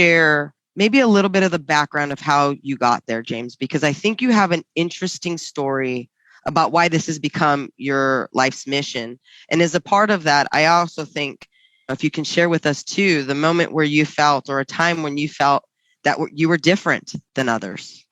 share maybe a little bit of the background of how you got there, James, because I think you have an interesting story about why this has become your life's mission. And as a part of that, I also think if you can share with us too, the moment where you felt, or a time when you felt that you were different than others.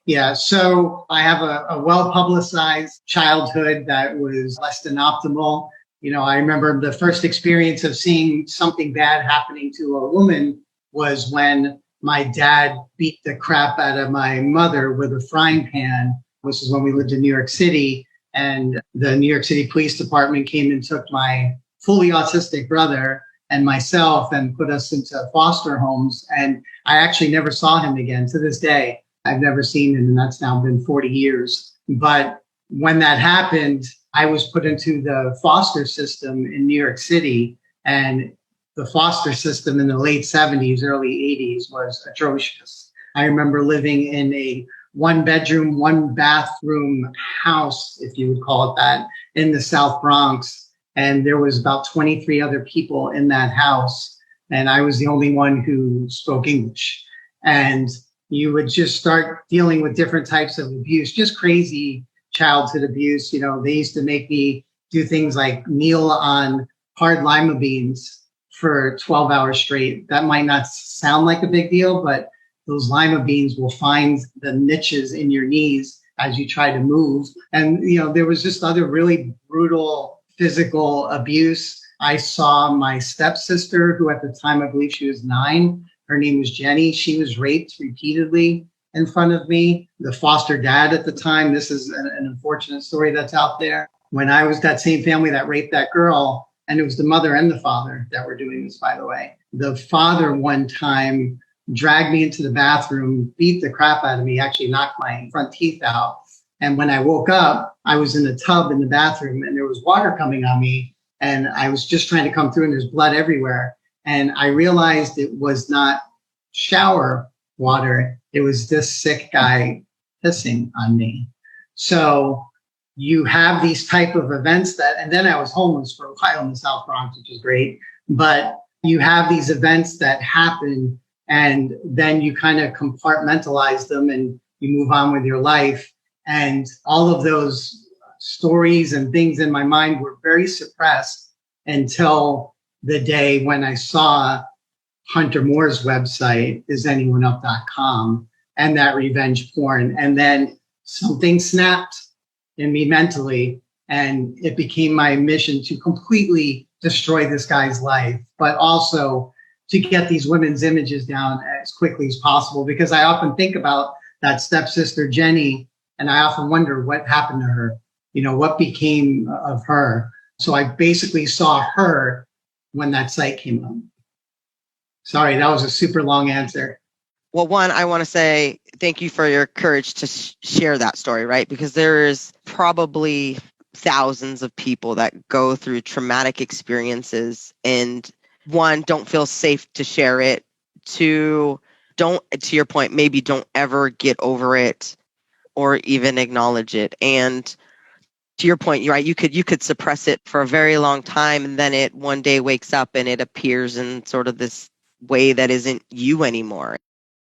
Yeah, so I have a well-publicized childhood that was less than optimal. I remember the first experience of seeing something bad happening to a woman was when my dad beat the crap out of my mother with a frying pan. This is when we lived in New York City, and the New York City Police Department came and took my fully autistic brother and myself and put us into foster homes. And I actually never saw him again to this day. I've never seen him, and that's now been 40 years. But when that happened, I was put into the foster system in New York City, and the foster system in the late 70s, early 80s was atrocious. I remember living in a 1-bedroom, 1-bathroom house, if you would call it that, in the South Bronx. And there was about 23 other people in that house. And I was the only one who spoke English. And you would just start dealing with different types of abuse, just crazy childhood abuse. They used to make me do things like kneel on hard lima beans for 12 hours straight. That might not sound like a big deal, but those lima beans will find the niches in your knees as you try to move. And, there was just other really brutal physical abuse. I saw my stepsister, who at the time, I believe she was 9. Her name was Jenny. She was raped repeatedly in front of me. The foster dad at the time, this is an unfortunate story that's out there. When I was that same family that raped that girl, and it was the mother and the father that were doing this, by the way. The father one time dragged me into the bathroom, beat the crap out of me, actually knocked my front teeth out. And when I woke up, I was in a tub in the bathroom and there was water coming on me. And I was just trying to come through and there's blood everywhere. And I realized it was not shower water. It was this sick guy pissing on me. So you have these type of events and then I was homeless for a while in the South Bronx, which is great. But you have these events that happen and then you kind of compartmentalize them and you move on with your life. And all of those stories and things in my mind were very suppressed until the day when I saw Hunter Moore's website, isanyoneup.com, and that revenge porn. And then something snapped in me mentally, and it became my mission to completely destroy this guy's life, but also to get these women's images down as quickly as possible. Because I often think about that stepsister, Jenny, and I often wonder what happened to her, what became of her. So I basically saw her when that site came up. Sorry, that was a super long answer. Well, one, I want to say thank you for your courage to share that story, right? Because there is probably thousands of people that go through traumatic experiences and, one, don't feel safe to share it. 2, don't, to your point, maybe don't ever get over it or even acknowledge it. And to your point, you're right, you could suppress it for a very long time, and then it one day wakes up and it appears in sort of this way that isn't you anymore.